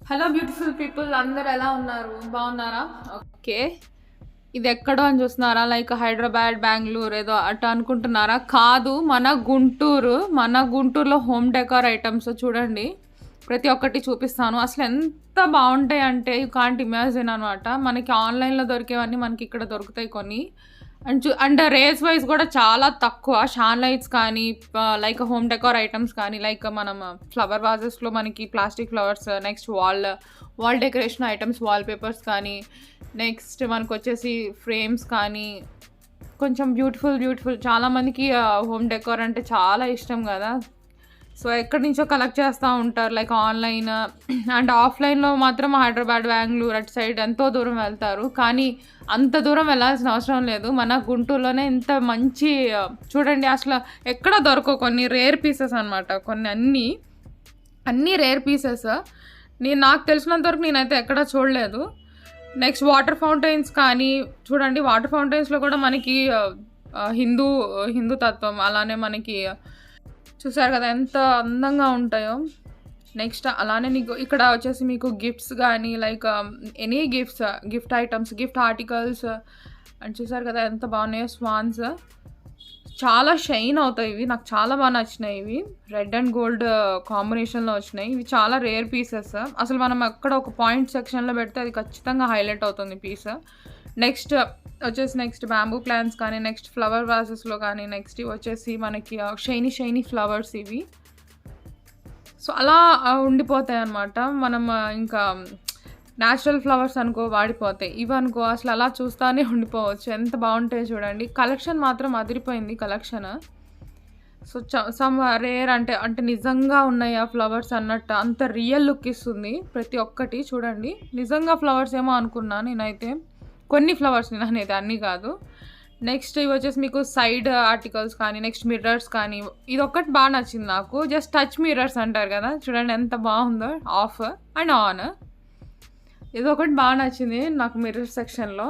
Hello beautiful people అందరు ఎలా ఉన్నారు? బాగున్నారా? ఓకే. ఇది ఎక్కడో అని చూస్తున్నారా? లైక్ హైదరాబాద్, బెంగుళూరు ఏదో అటు అనుకుంటున్నారా? కాదు, మన గుంటూరులో హోమ్ డెకార్ ఐటమ్స్ చూడండి. ప్రతి ఒక్కటి చూపిస్తాను. అసలు ఎంత బాగుంటాయి అంటే యూ కాంట్ ఇమాజిన్ అనమాట. మనకి ఆన్లైన్లో దొరికేవన్నీ మనకి ఇక్కడ దొరుకుతాయి కొన్ని. అండ్ రేస్ వైజ్ కూడా చాలా తక్కువ. షాన్ లైట్స్ కానీ లైక్ హోమ్ డెకార్ ఐటమ్స్ కానీ లైక్ మనం ఫ్లవర్ వాజెస్లో మనకి plastic flowers, next wall decoration items, wall papers కానీ, నెక్స్ట్ మనకు వచ్చేసి ఫ్రేమ్స్ కానీ, కొంచెం బ్యూటిఫుల్ చాలామందికి హోమ్ డెకార్ అంటే చాలా ఇష్టం కదా. సో ఎక్కడి నుంచో కలెక్ట్ చేస్తూ ఉంటారు లైక్ ఆన్లైన్ అండ్ ఆఫ్లైన్లో మాత్రం హైదరాబాద్, బెంగళూరు అటు సైడ్ ఎంతో దూరం వెళ్తారు. కానీ అంత దూరం వెళ్ళాల్సిన అవసరం లేదు. మన గుంటూరులోనే ఇంత మంచి చూడండి, అసలు ఎక్కడ దొరకవు కొన్ని రేర్ పీసెస్ అనమాట. అన్నీ రేర్ పీసెస్. నాకు తెలిసినంత వరకు నేనైతే ఎక్కడ చూడలేదు. నెక్స్ట్ వాటర్ ఫౌంటైన్స్ కానీ చూడండి. వాటర్ ఫౌంటైన్స్లో కూడా మనకి హిందూ తత్వం అలానే మనకి చూసారు కదా ఎంత అందంగా ఉంటాయో. నెక్స్ట్ అలానే నీకు ఇక్కడ వచ్చేసి మీకు గిఫ్ట్స్ కానీ like any gift items, gift articles and చూసారు కదా ఎంత బాగున్నాయో. స్వాన్స్ చాలా షైన్ అవుతాయి ఇవి. నాకు చాలా బాగా నచ్చినాయి ఇవి. రెడ్ అండ్ గోల్డ్ కాంబినేషన్లో వచ్చినాయి. ఇవి చాలా రేర్ పీసెస్. అసలు మనం అక్కడ ఒక పాయింట్ సెక్షన్లో పెడితే అది ఖచ్చితంగా హైలైట్ అవుతుంది పీస్. నెక్స్ట్ బ్యాంబూ ప్లాంట్స్ కానీ, నెక్స్ట్ ఫ్లవర్ వాసెస్లో కానీ, నెక్స్ట్ ఇవి వచ్చేసి మనకి షైనీ ఫ్లవర్స్ ఇవి. సో అలా ఉండిపోతాయి అన్నమాట. మనం ఇంకా న్యాచురల్ ఫ్లవర్స్ అనుకో వాడిపోతాయి, ఇవి అనుకో అసలు అలా చూస్తానే ఉండిపోవచ్చు. ఎంత బాగుంటాయో చూడండి. కలెక్షన్ మాత్రం అదిరిపోయింది కలెక్షన్. సో సమ్ రేర్ అంటే నిజంగా ఉన్నాయి ఆ ఫ్లవర్స్ అన్నట్టు అంత రియల్ లుక్ ఇస్తుంది ప్రతి ఒక్కటి. చూడండి నిజంగా ఫ్లవర్స్ ఏమో అనుకున్నా నేనైతే. కొన్ని ఫ్లవర్స్ అనేది అన్నీ కాదు. నెక్స్ట్ ఇవి వచ్చేసి మీకు సైడ్ ఆర్టికల్స్ కానీ, నెక్స్ట్ మిర్రర్స్ కానీ, ఇది ఒక్కటి బాగా నచ్చింది నాకు. జస్ట్ టచ్ మిర్రర్స్ అంటారు కదా, చూడండి ఎంత బాగుందో. ఆఫ్ అండ్ ఆన్, ఇది ఒకటి బాగా నచ్చింది నాకు మిర్రర్ సెక్షన్లో.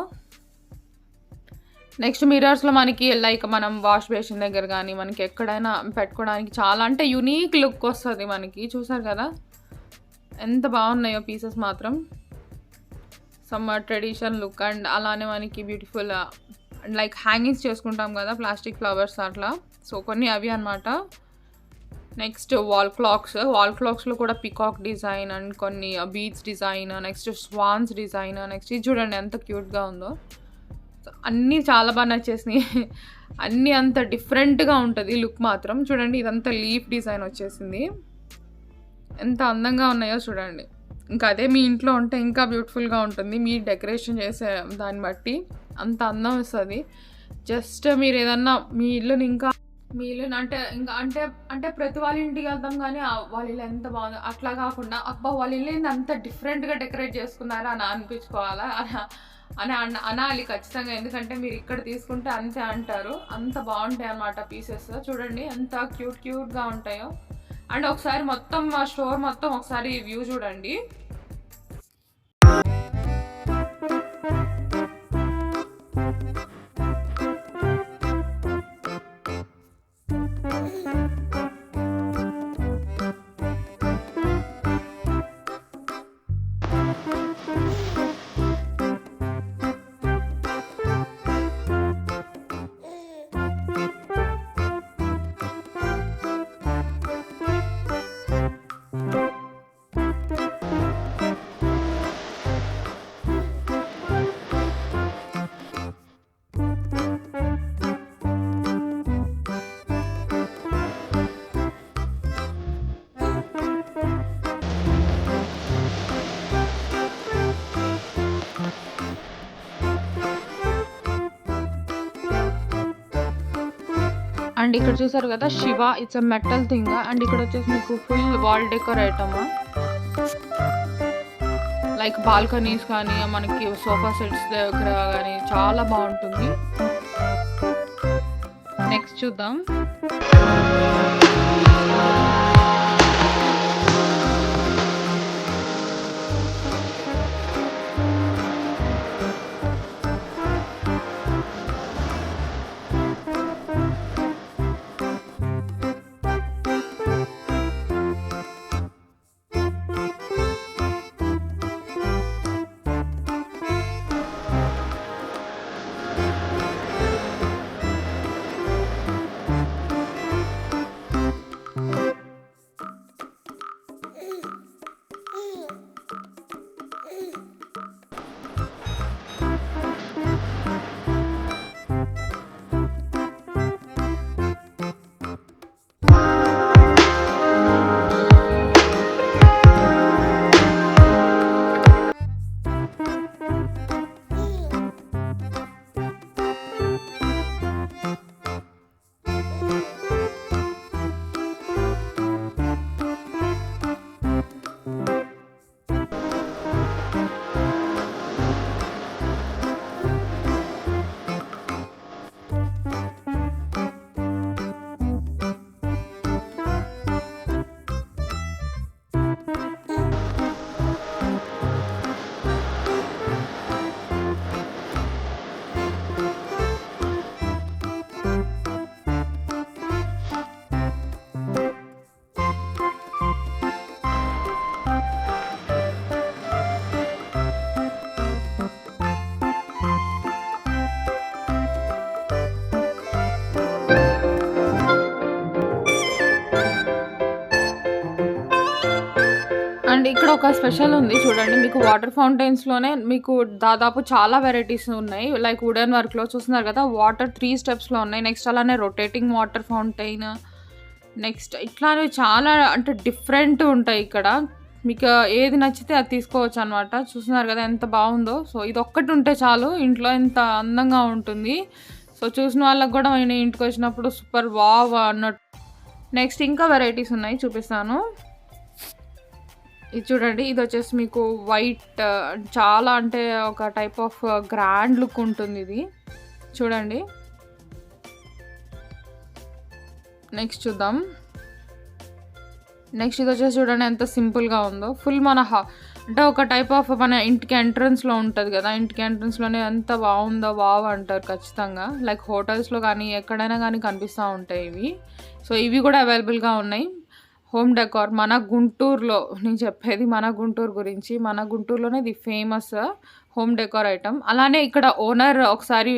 నెక్స్ట్ మిర్రర్స్లో మనకి లైక్ మనం వాష్ బేసిన్ దగ్గర కానీ మనకి ఎక్కడైనా పెట్టుకోవడానికి చాలా అంటే యునీక్ లుక్ వస్తుంది మనకి. చూసారు కదా ఎంత బాగున్నాయో పీసెస్ మాత్రం. సమ్ ట్రెడిషన్ లుక్ అండ్ అలానే మనకి బ్యూటిఫుల్ లైక్ హ్యాంగింగ్స్ చేసుకుంటాం కదా ప్లాస్టిక్ ఫ్లవర్స్ అట్లా. సో కొన్ని అవి అనమాట. నెక్స్ట్ వాల్ క్లాక్స్లో కూడా పికాక్ డిజైన్ అండ్ కొన్ని beads design, next swans design. Next ఇది చూడండి ఎంత క్యూట్గా ఉందో. అన్నీ చాలా బాగా నచ్చేసినాయి. అన్నీ అంత డిఫరెంట్గా ఉంటుంది లుక్ మాత్రం. చూడండి ఇదంతా లీఫ్ డిజైన్ వచ్చేసింది. ఎంత అందంగా ఉన్నాయో చూడండి. ఇంకా అదే మీ ఇంట్లో ఉంటే ఇంకా బ్యూటిఫుల్గా ఉంటుంది. మీ డెకరేషన్ చేసే దాన్ని బట్టి అంత అందం వస్తుంది. జస్ట్ మీరు ఏదన్నా మీ ఇల్లుని అంటే ప్రతి వాళ్ళ ఇంటికి వెళ్తాం కానీ వాళ్ళ ఇల్లు ఎంత బాగుందో అట్లా కాకుండా అబ్బా వాళ్ళ ఇల్లు అంత డిఫరెంట్గా డెకరేట్ చేసుకున్నారా అని అనిపించుకోవాలా అని అనాలి ఖచ్చితంగా. ఎందుకంటే మీరు ఇక్కడ తీసుకుంటే అంతే అంటారు. అంత బాగుంటాయి అన్నమాట పీసెస్. చూడండి ఎంత క్యూట్గా ఉంటాయో. అండ్ ఒకసారి మొత్తం స్టోర్ మొత్తం ఒకసారి వ్యూ చూడండి. అండ్ ఇక్కడ చూసారు కదా Shiva, it's a metal thing. And ఇక్కడ వచ్చేసి మీకు full wall decor item like balconies కానీ మనకి సోఫా సెట్స్ దగ్గర కానీ చాలా బాగుంటుంది. నెక్స్ట్ చూద్దాం. అండ్ ఇక్కడ ఒక స్పెషల్ ఉంది చూడండి. మీకు వాటర్ ఫౌంటైన్స్‌లోనే మీకు దాదాపు చాలా వెరైటీస్ ఉన్నాయి. లైక్ వుడెన్ వర్క్‌లో చూస్తున్నారు కదా! వాటర్ 3 స్టెప్స్‌లో ఉన్నాయి. నెక్స్ట్ అలానే రొటేటింగ్ వాటర్ ఫౌంటైన్. నెక్స్ట్ ఇట్లానే చాలా అంటే డిఫరెంట్ ఉంటాయి ఇక్కడ. మీకు ఏది నచ్చితే అది తీసుకోవచ్చనమాట. చూస్తున్నారు కదా ఎంత బావుందో. సో ఇదొక్కటి ఉంటే చాలు ఇంట్లో ఎంత అందంగా ఉంటుంది. సో చూసిన వాళ్ళకి కూడా ఇంటికొచ్చినప్పుడు సూపర్ వావ్ అన్నట్టు. నెక్స్ట్ ఇంకా వెరైటీస్ ఉన్నాయి చూపిస్తాను. ఇది చూడండి. ఇదొచ్చేసి మీకు వైట్ చాలా అంటే ఒక టైప్ ఆఫ్ గ్రాండ్ లుక్ ఉంటుంది ఇది. చూడండి. నెక్స్ట్ చూద్దాం. నెక్స్ట్ ఇదొచ్చేసి చూడండి ఎంత సింపుల్‌గా ఉందో. ఫుల్ మన అంటే ఒక టైప్ ఆఫ్ మన ఇంటికి ఎంట్రన్స్‌లో ఉంటది కదా! ఇంటికి ఎంట్రన్స్‌లోనే ఎంత బావుందో వావ్ అంటారు ఖచ్చితంగా. లైక్ హోటల్స్‌లో కానీ ఎక్కడైనా కానీ కనిపిస్తూ ఉంటాయి ఇవి. సో ఇవి కూడా అవైలబుల్‌గా ఉన్నాయి. హోమ్ డెకార్ మన గుంటూరులో నేను చెప్పేది మన గుంటూరు గురించి. మన గుంటూరులోనే ఇది ఫేమస్ హోమ్ డెకార్ ఐటమ్. అలానే ఇక్కడ ఓనర్ ఒకసారి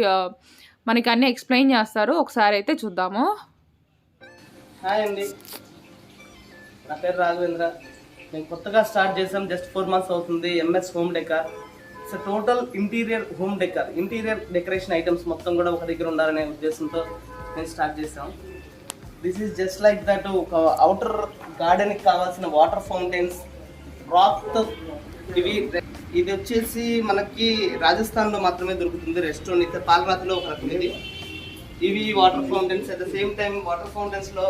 మనకి అన్నీ ఎక్స్ప్లెయిన్ చేస్తారు. ఒకసారి అయితే చూద్దాము. హాయ్ అండి, నా పేరు రాఘవేంద్ర. మేము కొత్తగా స్టార్ట్ చేసాం. జస్ట్ 4 months అవుతుంది. MS home decor. It's total interior home decor. Interior decoration items మొత్తం కూడా ఒక దగ్గర ఉండాలనే ఉద్దేశంతో మేము స్టార్ట్ చేసాం. This is just like that. ఒక అవుటర్ గార్డెన్కి కావాల్సిన వాటర్ ఫౌంటైన్స్, రాక్తో ఇది వచ్చేసి మనకి రాజస్థాన్లో మాత్రమే దొరుకుతుంది. రెస్టారెంట్ అయితే పాలరాతిలో ఒక రకం ఇది. ఇవి water fountains. At the same time water ఫౌంటైన్స్లో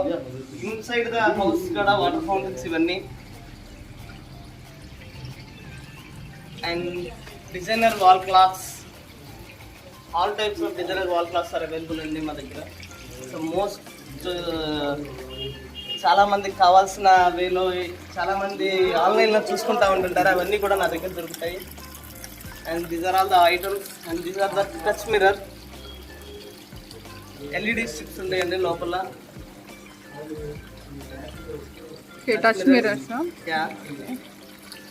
ఇన్సైడ్ ద హౌస్ కూడా వాటర్ ఫౌంటైన్స్ ఇవన్నీ. And designer wall clocks, all types of designer wall clocks are available అండి మా దగ్గర. సో మోస్ట్ చాలా మందికి కావాల్సిన వేలో చాలా మంది ఆన్లైన్లో చూసుకుంటూ ఉంటుంటారు. అవన్నీ కూడా నా దగ్గర దొరుకుతాయి. And these are all the items. And these are the touch mirror. LED strips ఉంటాయండి లోపల. Touch mirrors. Yeah.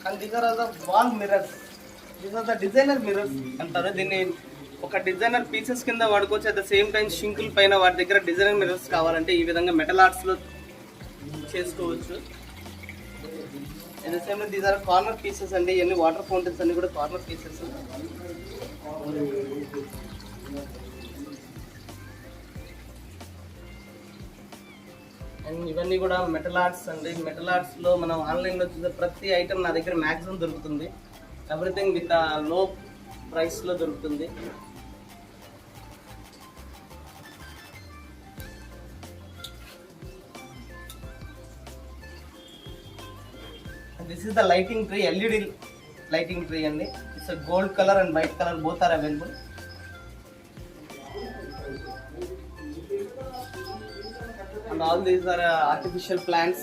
And these are all the wall mirrors. These are the designer mirrors అంటారు దీన్ని. ఒక డిజైనర్ పీసెస్ కింద వాడుకోవచ్చు. At the same time షింకుల్ పైన వాటి దగ్గర డిజైనర్ మిర్రర్స్ కావాలంటే ఈ విధంగా మెటల్ ఆర్ట్స్లో చేసుకోవచ్చు. At the same time these are corner pieces అండి. ఇవన్నీ వాటర్ ఫౌంటైన్స్ అన్ని కూడా కార్నర్ పీసెస్. అండ్ ఇవన్నీ కూడా మెటల్ ఆర్ట్స్ అండి. మెటల్ ఆర్ట్స్లో మనం ఆన్లైన్లో చూసే ప్రతి ఐటమ్ నా దగ్గర మ్యాక్సిమం దొరుకుతుంది. ఎవ్రీథింగ్ విత్ లో ప్రైస్లో దొరుకుతుంది. This is the lighting tree. LED lighting tree అండి. It's gold colour and white colour both are available. And all these are artificial plants.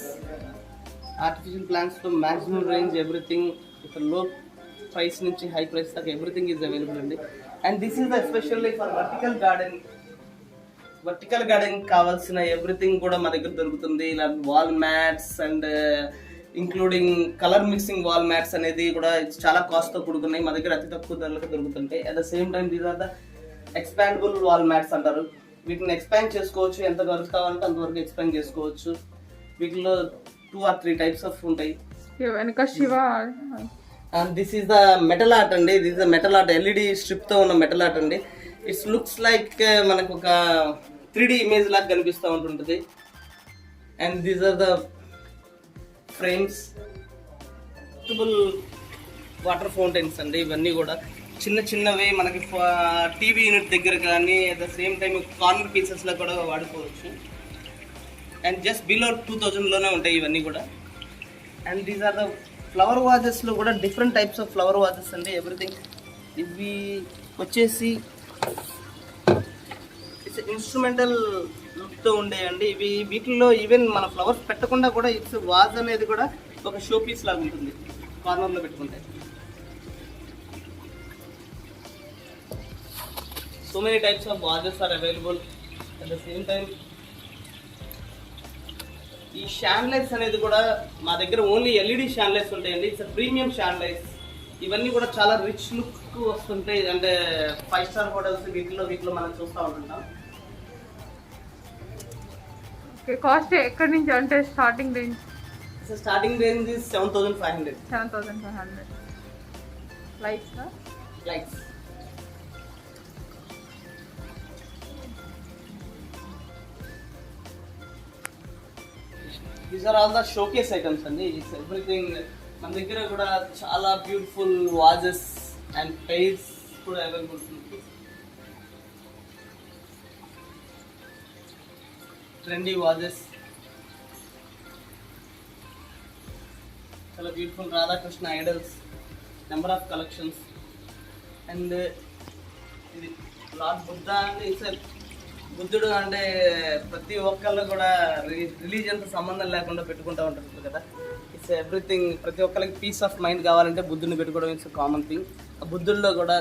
Artificial plants to maximum range, everything with a low price nunchi high price tak everything is available andi. And this is especially for vertical garden. Vertical garden kavalsina everything kuda ma daggara dorukutundi. Ila wall mats and including color mixing wall mats anedi kuda chaala cost tho kudukunnai ma daggara ati takku dharalaki dorukutuntayi. At the same time these are the expandable wall mats antaru. వీటిని expand చేసుకోవచ్చు. ఎంత వరకు కావాలంటే అంతవరకు expand చేసుకోవచ్చు. వీటిలో 2 or 3 types of ఉంటాయి. And this is the metal art అండి. This is the metal art. LED strip తో ఉన్న మెటల్ ఆర్ట్ అండి. ఇట్స్ లుక్స్ లైక్ మనకు ఒక 3D ఇమేజ్ లాగా కనిపిస్తూ ఉంటుంటుంది. And these are the frames. Water fountains అండి. ఇవన్నీ కూడా చిన్న చిన్నవి మనకి టీవీ యూనిట్ దగ్గర కానీ at the same time corner పీసెస్లో కూడా వాడుకోవచ్చు. అండ్ జస్ట్ బిలో 2000లోనే ఉంటాయి ఇవన్నీ కూడా. And these are the flower వాజెస్లో కూడా different types of flower vases అండి. ఎవ్రీథింగ్ ఇవి వచ్చేసి ఇట్స్ ఇన్స్ట్రుమెంటల్ లుక్తో ఉండేయండి. ఇవి వీటిల్లో ఈవెన్ మన ఫ్లవర్స్ పెట్టకుండా కూడా ఇట్స్ వాజ్ అనేది కూడా ఒక షో పీస్ లాగా ఉంటుంది కార్నర్లో పెట్టుకుంటే. So many types of vases are available. At the same time, ఈ షాండ్లైట్స్ అనేది కూడా మా దగ్గర ఓన్లీ ఎల్ఈడి షాండ్లైట్స్ ఉంటాయండి. It's premium chandeliers. ఇవన్నీ కూడా చాలా రిచ్ లుక్ వస్తుంటాయి. అంటే 5 స్టార్ హోటల్స్ వీటిలో మనం చూస్తూ ఉంటుంటాం. ఓకే, కాస్ట్ ఎక్కడి నుంచి అంటే starting range? Starting range 7,500. 7,500. Lights lights. These are all the showcase items అండి. It's everything. మన దగ్గర కూడా చాలా బ్యూటిఫుల్ వాజెస్ అండ్ పెయిర్స్ కూడా అవైలబుల్ ఉంది. ట్రెండీ వాజెస్, చాలా beautiful Radhakrishna idols, number of collections. And ఇది లార్డ్ బుద్ధ అంటే బుద్ధుడు అంటే ప్రతి ఒక్కళ్ళు కూడా రిలీజియన్తో సంబంధం లేకుండా పెట్టుకుంటూ ఉంటారు కదా. It's everything. ప్రతి ఒక్కరికి పీస్ ఆఫ్ మైండ్ కావాలంటే బుద్ధుడిని పెట్టుకోవడం ఇట్స్ కామన్ థింగ్. ఆ బుద్ధుల్లో కూడా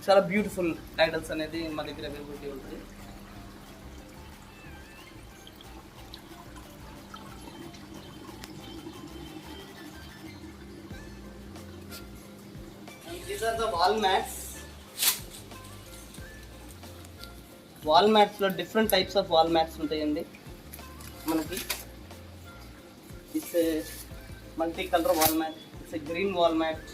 చాలా బ్యూటిఫుల్ టైటిల్స్ అనేది మా దగ్గర అవైలబిలిటీ ఉంటుంది. These are the wall mats. Wall మ్యాట్స్లో different types of wall mats ఉంటాయండి మనకి. It's multi colour wall mat, it's green wall mat.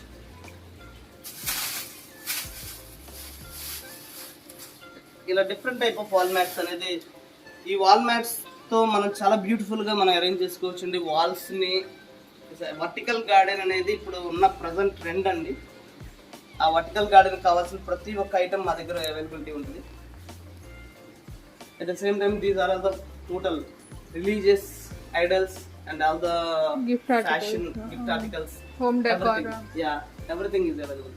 ఇలా different type of wall mats అనేది ఈ వాల్ మ్యాట్స్తో మనం చాలా బ్యూటిఫుల్గా మనం అరేంజ్ చేసుకోవచ్చండి వాల్స్ని. వర్టికల్ గార్డెన్ అనేది ఇప్పుడు ఉన్న ప్రజెంట్ ట్రెండ్ అండి. ఆ వర్టికల్ గార్డెన్ కావాల్సిన ప్రతి ఒక్క ఐటమ్ మా దగ్గర అవైలబిలిటీ ఉంటుంది. At the same time, these are all the total religious idols and all the gift fashion articles, gift articles, home decor. Yeah, everything is available.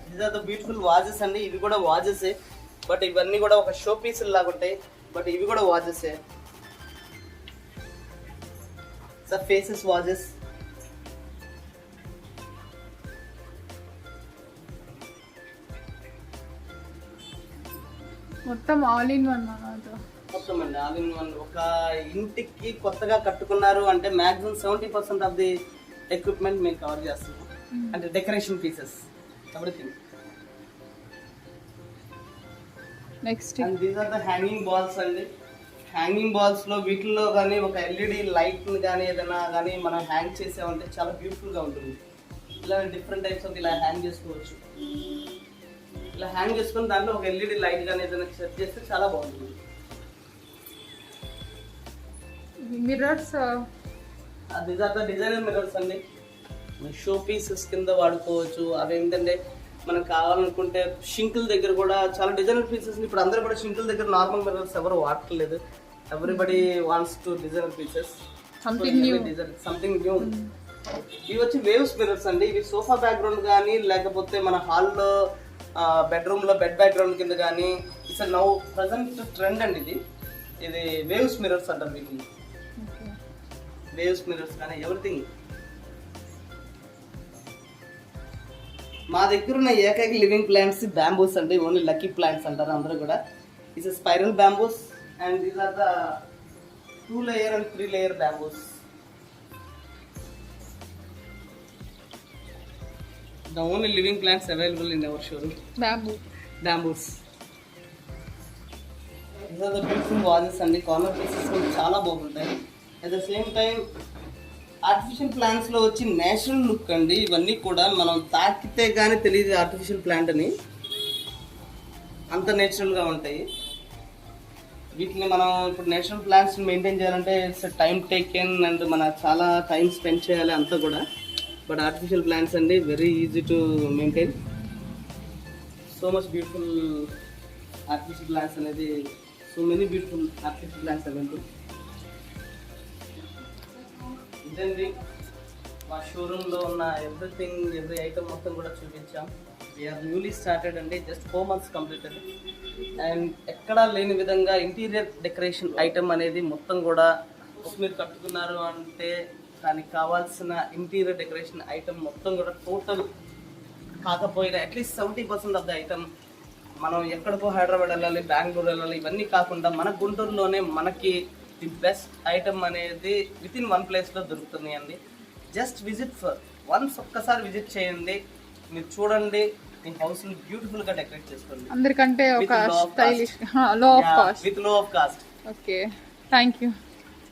These are the beautiful vases and ivi kuda vases e, but ivanni kuda oka show piece laga untayi, but ivi kuda vases e. So faces vases. మొత్తం all in one అన్నమాట. మొత్తం అండి all in one. ఒక ఇంటికి కొత్తగా కట్టుకున్నారు అంటే maximum 70% of the equipment మేము కవర్ చేస్తున్నాం. అంటే decoration pieces everything. Next and these are the hanging balls అండి. హ్యాంగింగ్ బాల్స్ లో వీటిల్లో కానీ ఒక ఎల్ఈడి లైట్ కానీ ఏదైనా కానీ మనం హ్యాంగ్ చేసామంటే చాలా బ్యూటిఫుల్ గా ఉంటుంది. ఇలా డిఫరెంట్ టైప్స్ ఆఫ్ ఇలా హ్యాంగ్ చేసుకోవచ్చు. ఇలా హ్యాంగ్ చేసుకుని దాంట్లో ఒక ఎల్ఈడి లైట్ కానీ ఏదైనా సెట్ చేస్తే చాలా బాగుంటుంది. Mirrors, these are the designer mirrors అండి. షో పీసెస్ కింద వాడుకోవచ్చు. అవి ఏంటంటే మనకు కావాలనుకుంటే షింకుల దగ్గర కూడా చాలా డిజైనర్ పీసెస్. ఇప్పుడు అందరూ కూడా షింకుల దగ్గర నార్మల్ మిర్రర్స్ ఎవరు వాడట్లేదు. Everybody wants to designer pieces, something new. ఇవి వచ్చి వేవ్స్ మిర్రర్స్ అండి. ఇవి సోఫా బ్యాక్గ్రౌండ్ కానీ లేకపోతే మన హాల్లో బెడ్రూమ్ లో బెడ్ బ్యాక్గ్రౌండ్ కింద కానీ ఇట్స్ నౌ ప్రజెంట్ ట్రెండ్ అండి. ఇది వేవ్స్ మిర్రర్స్ అంటారు వీటిని. వేవ్స్ మిర్రర్స్ కానీ ఎవ్రీథింగ్. మా దగ్గర ఉన్న ఏకైక లివింగ్ ప్లాంట్స్ బ్యాంబూస్ అండి. ఓన్లీ లక్కీ ప్లాంట్స్ అంటారు అందరూ కూడా. It's spiral bamboos and these are the 2 layer and 3 layer bamboos. The only living plants available in our showroom. Bamboos. These are the beautiful vases and the corner pieces చాలా బాగుంటాయి. At the same time artificial plants లో వచ్చి natural look అండి. ఇవన్నీ కూడా మనం తాకితే కానీ తెలియదు ఆర్టిఫిషియల్ ప్లాంట్ అని, అంత నేచురల్ గా ఉంటాయి. వీటిని మనం ఇప్పుడు నేచురల్ ప్లాంట్స్ మెయింటైన్ చేయాలంటే ఇట్స్ టైం టేకెన్ అండ్ మన చాలా టైం స్పెండ్ చేయాలి అంతా కూడా. బట్ ఆర్టిఫిషియల్ ప్లాంట్స్ అండి very easy to maintain. So much beautiful artificial plants అనేది. So many beautiful artificial plants available. ఇదండి మా షోరూంలో ఉన్న ఎవ్రీ ఐటమ్ మొత్తం కూడా చూపించాం. వీఆర్ న్యూలీ స్టార్టెడ్ అండి. Just 4 months completed. అండ్ ఎక్కడా లేని విధంగా ఇంటీరియర్ డెకరేషన్ ఐటమ్ అనేది మొత్తం కూడా మీరు కట్టుకున్నారు అంటే దానికి కావాల్సిన ఇంటీరియర్ డెకరేషన్ ఐటమ్ మొత్తం కూడా టోటల్ కాకపోయినా అట్లీస్ట్ 70% ఆఫ్ ద ఐటమ్ మనం ఎక్కడికో హైదరాబాద్ వెళ్ళాలి, బెంగళూరు వెళ్ళాలి, ఇవన్నీ కాకుండా మన గుంటూరులోనే మనకి ది బెస్ట్ ఐటమ్ అనేది విత్ ఇన్ వన్ ప్లేస్లో దొరుకుతుంది అండి. జస్ట్ విజిట్ వన్స్ ఒక్కసారి విజిట్ చేయండి, మీరు చూడండి, మీ హౌస్ని బ్యూటిఫుల్గా డెకరేట్ చేసుకోండి. అందరికంటే ఒక స్టైలిష్ లో ఆఫ్ కాస్ట్. విత్ లో of cost. Okay, thank you.